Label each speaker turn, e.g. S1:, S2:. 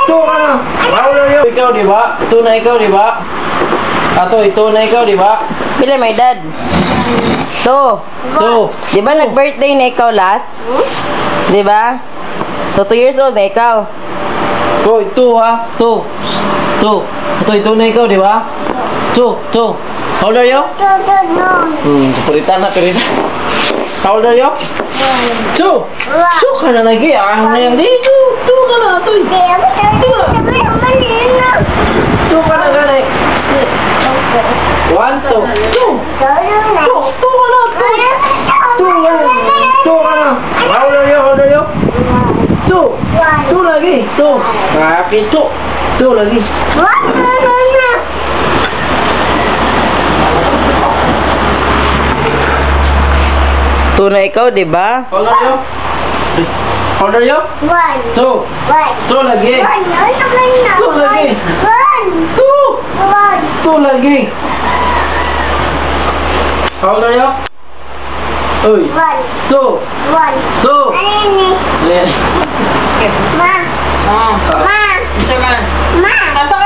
S1: Two ka na. How old are you? Ikaw, di ba? Two na ikaw, di ba? Ato, ito na ikaw, di ba?
S2: Pila may dad? Two. Di ba nag-birthday na ikaw last? Di ba? So 2 years old na ikaw.
S1: Two ha? Two. Ito na ikaw, di ba? Two. How old are you? Palitan na. How old are you? Two ka na lagi. Ang na yan dito. Two ka na. Two ka na ganay. One, two ka na. How old are you? Two lagi. Kaki two lagi.
S2: Two na ikaw, di ba?
S1: How old are you? Two lagi. Two lagi. How old are you? Uy. Two.
S3: Ma. Ito man. Nasa